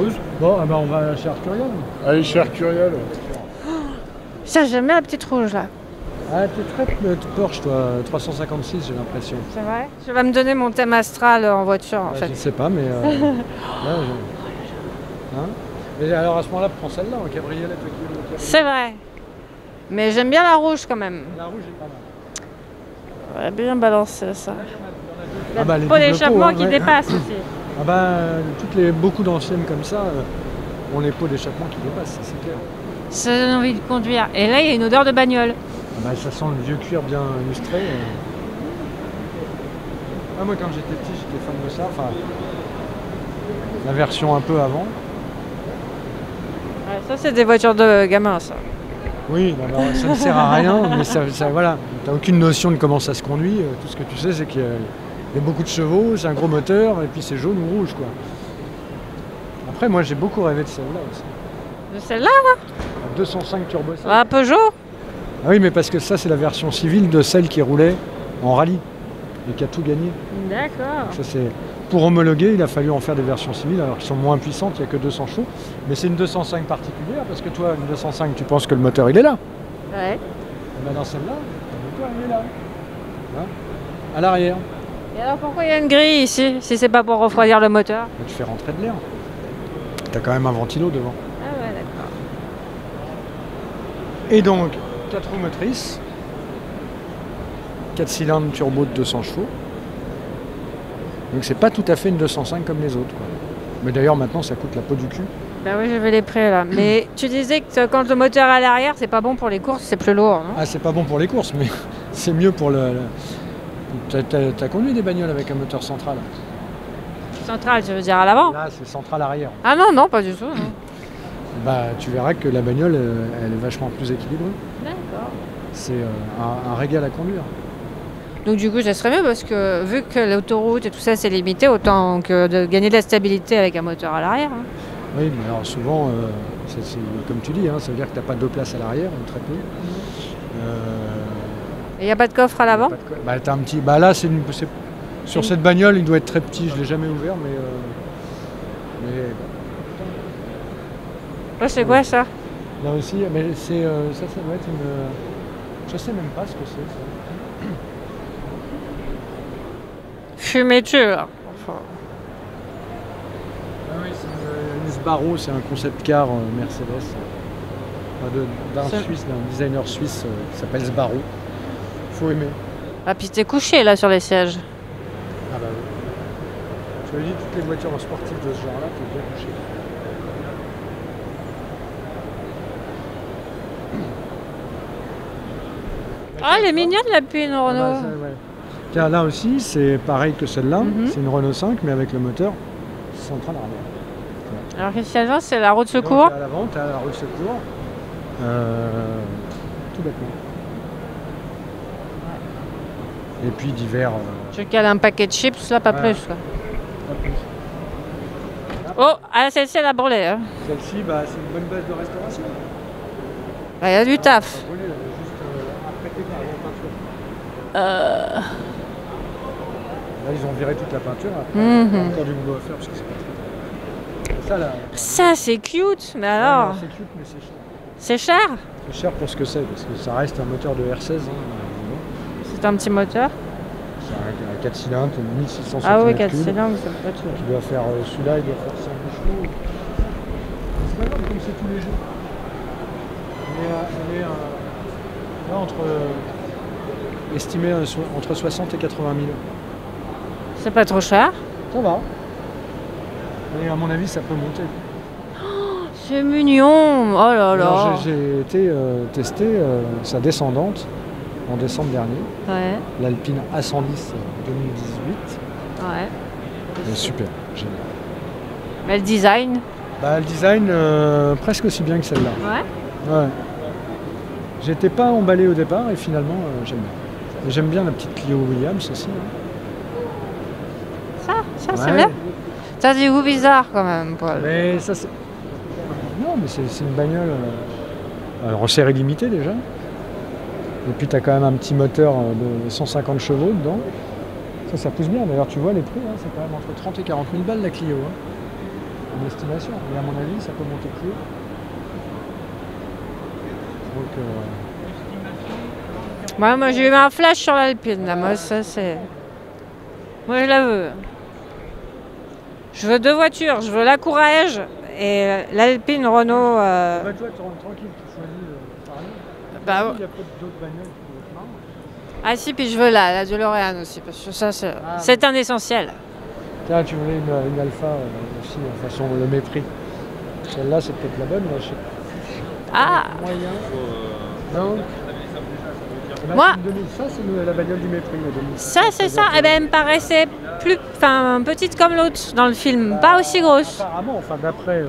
Creuse. Bon, ah bah on va chez Arcurial. Allez, chez Arcurial. Ça, j'aime bien la petite rouge là. Ah, t'es très Porsche, toi, 356, j'ai l'impression. C'est vrai? Tu vas me donner mon thème astral en voiture en Je fait. ne sais pas, mais. Là, hein? Et alors à ce moment-là, prends celle-là en cabriolet. Toi, qui veux le cabriolet. C'est vrai. Mais j'aime bien la rouge quand même. La rouge est pas mal. Ouais, bien balancé ça. Ah bah, les Pot doubles d'échappement pots, hein, qui ouais. dépasse aussi. Ah bah, beaucoup d'anciennes comme ça ont les pots d'échappement qui dépassent, ça, c'est clair. Ça donne envie de conduire. Et là, il y a une odeur de bagnole. Ah bah, ça sent le vieux cuir bien illustré. Ah, moi, quand j'étais petit, j'étais fan de ça. Enfin, la version un peu avant. Ouais, ça, c'est des voitures de gamins, ça. Oui, non, mais ça ne sert à rien, mais voilà. T'as aucune notion de comment ça se conduit. Tout ce que tu sais, c'est qu'il y a beaucoup de chevaux, c'est un gros moteur, et puis c'est jaune ou rouge, quoi. Après, moi, j'ai beaucoup rêvé de celle-là aussi. De celle-là, là? 205 turbo. Ah, Peugeot? Ah oui, mais parce que ça, c'est la version civile de celle qui roulait en rallye et qui a tout gagné. D'accord. Ça, c'est... Pour homologuer, il a fallu en faire des versions civiles, alors qu'ils sont moins puissantes, il n'y a que 200 chevaux. Mais c'est une 205 particulière, parce que toi, une 205, tu penses que le moteur, il est là. Ouais. Et ben dans celle-là, le moteur, il est là. Hein, à l'arrière. Et alors, pourquoi il y a une grille ici, si c'est pas pour refroidir le moteur? Et tu fais rentrer de l'air. Tu as quand même un ventilo devant. Ah ouais, d'accord. Et donc, 4 roues motrices, 4 cylindres turbo de 200 chevaux. Donc c'est pas tout à fait une 205 comme les autres, quoi. Mais d'ailleurs maintenant ça coûte la peau du cul. Bah oui, j'avais les prix là. Mais tu disais que quand le moteur est à l'arrière, c'est pas bon pour les courses, c'est plus lourd, non? Ah, c'est pas bon pour les courses, mais c'est mieux pour le... T'as conduit des bagnoles avec un moteur central? Central, tu veux dire à l'avant? Là c'est central arrière. Ah non, non, pas du tout. Non. Bah tu verras que la bagnole elle est vachement plus équilibrée. D'accord. C'est un régal à conduire. Donc du coup, ça serait mieux parce que vu que l'autoroute et tout ça c'est limité, autant que de gagner de la stabilité avec un moteur à l'arrière. Hein. Oui, mais alors souvent, c'est comme tu dis, hein, ça veut dire que t'as pas deux places à l'arrière, ou très peu. Et il n'y a pas de coffre à l'avant? Bah t'as un petit... Bah là, sur cette bagnole, il doit être très petit, je l'ai jamais ouvert, mais... Oh, c'est quoi ça? Là aussi, mais c'est ça doit être une... Je sais même pas ce que c'est, ça. Fuméture. Enfin. Ah oui, c'est une Sbarro, c'est un concept car Mercedes. D'un Suisse, d'un designer suisse qui s'appelle Sbarro. Faut aimer. Ah, puis t'es couché là sur les sièges. Ah bah oui. Je me dis, toutes les voitures sportives de ce genre-là, t'es bien couché. Ah, elle est mignonne la pine Renault. Ah bah, ça, ouais. Tiens, là aussi, c'est pareil que celle-là. C'est une Renault 5, mais avec le moteur central arrière. Alors qu'est-ce qu'il y a là? C'est la roue de secours. Donc, à l'avant, tu as la roue de secours. Tout bêtement. Et puis divers. Tu cales un paquet de chips, là, pas plus. Là. Pas plus. Oh, ah, celle-ci, elle a brûlé. Hein. Celle-ci, bah, c'est une bonne base de restauration. Il y a du taf. Brûlée, elle est juste apprêtée par la peinture. Là, ils ont viré toute la peinture. Après, il y a encore du boulot à faire parce que c'est pas très... Ça, là, Ça, c'est cute. Mais alors, c'est cute, mais c'est cher. c'est cher? C'est cher pour ce que c'est, parce que ça reste un moteur de R16. Hein, C'est un petit moteur. c'est un 4 cylindres, 1600 cm3. Ah oui, 4 cylindres, ça peut être... Qui doit faire celui-là, il doit faire 100 chevaux. C'est pas grave comme c'est tous les jours. On est là estimé entre 60 et 80 000. C'est pas trop cher. Ça va. Et à mon avis, ça peut monter. C'est mignon. Oh là là. Alors, j'ai été tester sa descendante en décembre dernier. Ouais, L'Alpine A110 2018. ouais. Et super, génial. Mais le design. Bah, le design presque aussi bien que celle-là. Ouais. Ouais. J'étais pas emballé au départ et finalement j'aime bien. Et j'aime bien la petite Clio Williams aussi. Hein. Ça c'est bien. T'as des goûts bizarres quand même, Paul. Mais ça c'est... Non mais c'est une bagnole en série limitée déjà. Et puis t'as quand même un petit moteur de 150 chevaux dedans. Ça pousse bien. D'ailleurs tu vois les prix, hein, c'est quand même entre 30 et 40 000 balles la Clio. Hein. une estimation. Mais à mon avis, ça peut monter plus haut. Donc, Ouais, moi j'ai eu un flash sur l'Alpine là, moi ça c'est. Moi je la veux. Je veux 2 voitures, je veux la Courage et l'Alpine Renault. bah, toi, tu rentres tranquille, tu choisis pareil. Bah, Il y a peut-être d'autres bagnoles qui vont être marrant. ah si, puis je veux la DeLorean aussi, parce que ça c'est un essentiel. Tiens, tu voulais une Alpha aussi, de façon le mépris. Celle-là, c'est peut-être la bonne, là, je sais pas. Ah, Moyen. Donc, moi, ça, c'est la bagnole du mépris. La 2000. ça c'est ça. Eh ben, elle me paraissait enfin, petite comme l'autre dans le film, pas aussi grosse. Apparemment, enfin, d'après.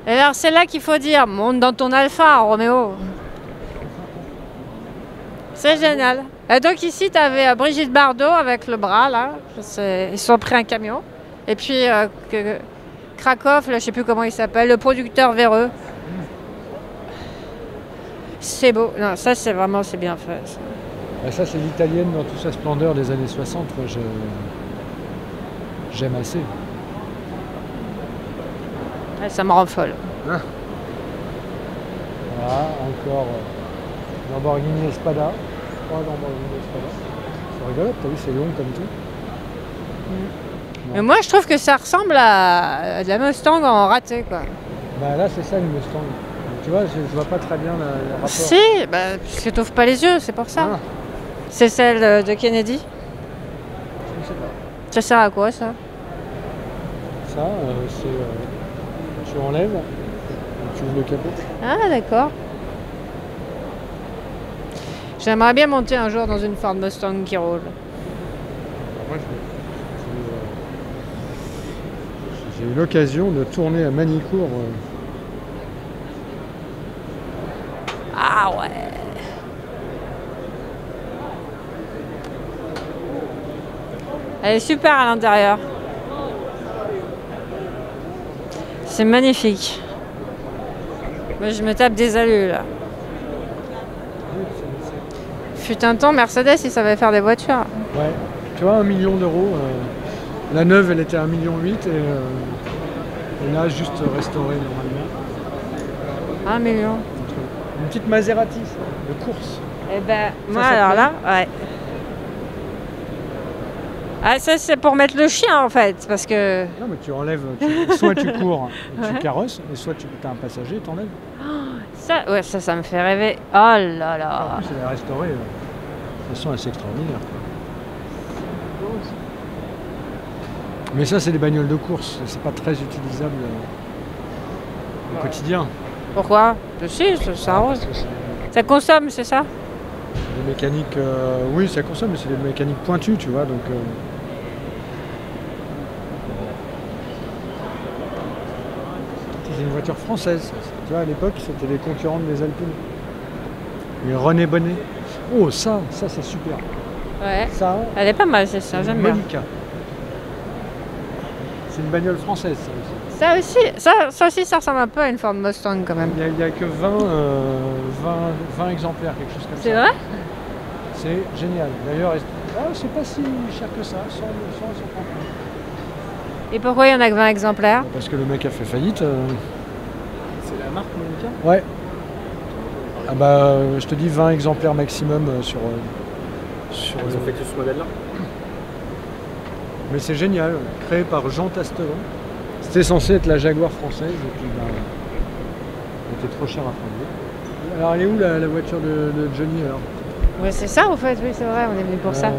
Et alors c'est là qu'il faut dire, monte dans ton Alpha, Roméo. C'est génial. Et donc ici, tu avais Brigitte Bardot avec le bras, là. Ils se sont pris un camion. Et puis Krakow, là, je sais plus comment il s'appelle, le producteur véreux. C'est beau. Non, ça, c'est vraiment, c'est bien fait. Ça. Bah, ça, c'est l'italienne dans toute sa splendeur des années 60. J'aime assez. Ouais, ça me rend folle. Voilà, encore Lamborghini Espada. 3 Lamborghini Espada. C'est rigolo, t'as vu, c'est long comme tout. Mais moi, je trouve que ça ressemble à de la Mustang en raté, quoi. Bah là, c'est ça une Mustang. Tu vois, je vois pas très bien le rapport. Si, bah, puisque t'ouvres pas les yeux, c'est pour ça. Ah, C'est celle de Kennedy. je ne sais pas. Ça sert à quoi, ça? Ça, c'est. Tu enlèves, et tu ouvres le capot. Ah, d'accord. J'aimerais bien monter un jour dans une Ford Mustang qui roule. Moi, j'ai eu l'occasion de tourner à Manicourt. Ah ouais. Elle est super à l'intérieur. C'est magnifique. Moi, je me tape des allus là. Fut un temps, Mercedes, ils savaient faire des voitures. Ouais. Tu vois, 1 million d'euros. La neuve, elle était à 1,8 million et là, juste restaurée normalement. 1 million. Une petite Maserati de course. Eh ben, moi, ça te alors plaît là, ouais. Ah, ça, c'est pour mettre le chien, en fait, parce que... Non, mais tu enlèves. Soit tu cours et tu carrosses, et soit tu as un passager et t'enlèves. Ça, ouais, ça me fait rêver. Oh là En là. plus, elle est restaurée de façon assez extraordinaire. Mais ça, c'est des bagnoles de course. C'est pas très utilisable au quotidien. Pourquoi? Si, ça rose. Parce que Ça consomme, c'est ça? c'est des mécaniques. Oui, ça consomme, mais c'est des mécaniques pointues, tu vois. Donc. C'est une voiture française. Tu vois, à l'époque, c'était les concurrentes des Alpines. Les René Bonnet. Oh, ça c'est super. Ouais. Ça, Elle est pas mal, c'est ça, c'est j'aime une bien. Monica. C'est une bagnole française, ça aussi. Ça aussi, ça ressemble un peu à une Ford Mustang quand même. Il n'y a que 20 exemplaires, quelque chose comme ça. C'est vrai? C'est génial. D'ailleurs, c'est pas si cher que ça, 100, 150. Et pourquoi il y en a que 20 exemplaires? Parce que le mec a fait faillite. C'est la marque Monica? Ouais. Ah bah, je te dis 20 exemplaires maximum sur Ils ont fait que ce modèle-là? Mais c'est génial, créé par Jean Tastelon. C'était censé être la Jaguar française, et puis ben, elle était trop chère à prendre. Alors elle est où la voiture de Johnny alors? Ouais, c'est ça en fait, oui, c'est vrai, on est venu pour ça. Ouais.